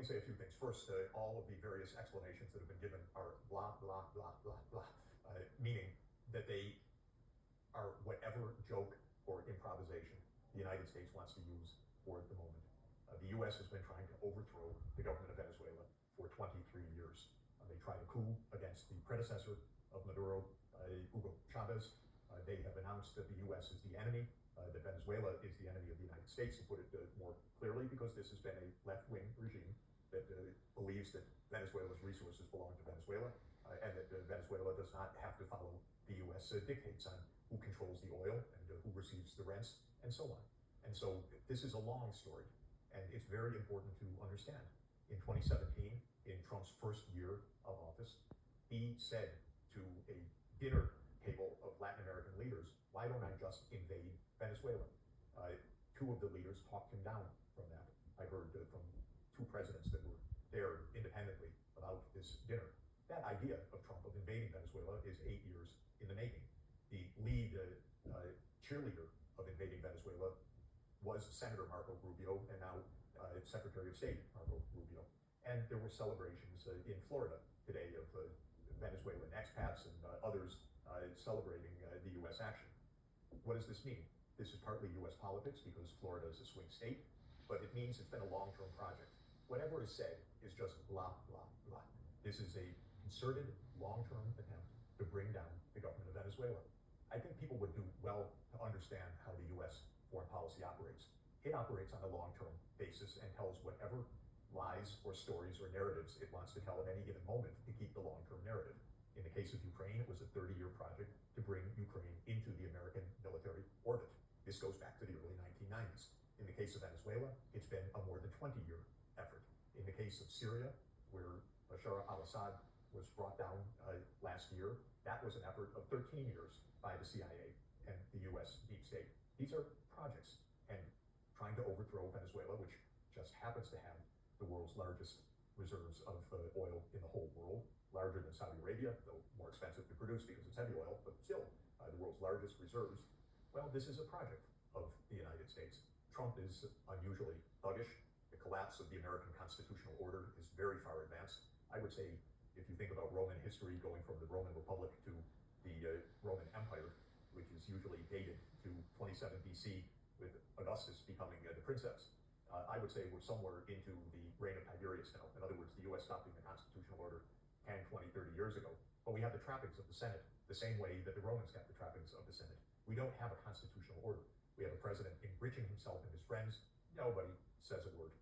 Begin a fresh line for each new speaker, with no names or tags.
say a few things. First, all of the various explanations that have been given are blah, blah, blah, blah, blah, meaning that they are whatever joke or improvisation the United States wants to use for the moment. The U.S. has been trying to overthrow the government of Venezuela for 23 years. They tried a coup against the predecessor of Maduro, Hugo Chavez. They have announced that the U.S. is the enemy, that Venezuela is the enemy of the United States, to put it more clearly, because this has been a left-wing regime that believes that Venezuela's resources belong to Venezuela, and that Venezuela does not have to follow the U.S. Dictates on who controls the oil and who receives the rents, and so on. And so this is a long story, and it's very important to understand. In 2017, in Trump's first year of office, he said to a dinner table of Latin American leaders, why don't I just invade Venezuela? Two of the leaders talked him down from that. I heard from two presidents that were there independently about this dinner. That idea of Trump of invading Venezuela is 8 years in the making. The lead cheerleader of invading Venezuela was Senator Marco Rubio, and now Secretary of State Marco Rubio. And there were celebrations in Florida today of Venezuelan expats and others celebrating the U.S. action. What does this mean? This is partly U.S. politics because Florida is a swing state, but it means it's been a long-term project. Whatever is said is just blah, blah, blah. This is a concerted, long-term attempt to bring down the government of Venezuela. I think people would do well to understand how the U.S. foreign policy operates. It operates on a long-term basis and tells whatever lies or stories or narratives it wants to tell at any given moment to keep the long-term narrative. In the case of Ukraine, it was a 30-year project to bring Ukraine into the American military orbit. This goes back to the early 1990s. In the case of Venezuela, it's been a more than 20-year effort. In the case of Syria, where Bashar al-Assad was brought down last year, that was an effort of 13 years by the CIA and the U.S. deep state. These are projects, and trying to overthrow Venezuela, which just happens to have the world's largest reserves of oil in the whole world, larger than Saudi Arabia, though more expensive to produce because it's heavy oil, but still the world's largest reserves. Well, this is a project of the United States. Trump is unusually thuggish. The collapse of the American constitutional order is very far advanced. I would say, if you think about Roman history going from the Roman Republic to the Roman Empire, which is usually dated to 27 BC with Augustus becoming the princeps, I would say we're somewhere into the reign of Tiberius now. In other words, the U.S. stopped being the constitutional order 10, 20, 30 years ago. But we have the trappings of the Senate, the same way that the Romans got the trappings of the Senate. We don't have a constitutional order. We have a president enriching himself and his friends. Nobody says a word.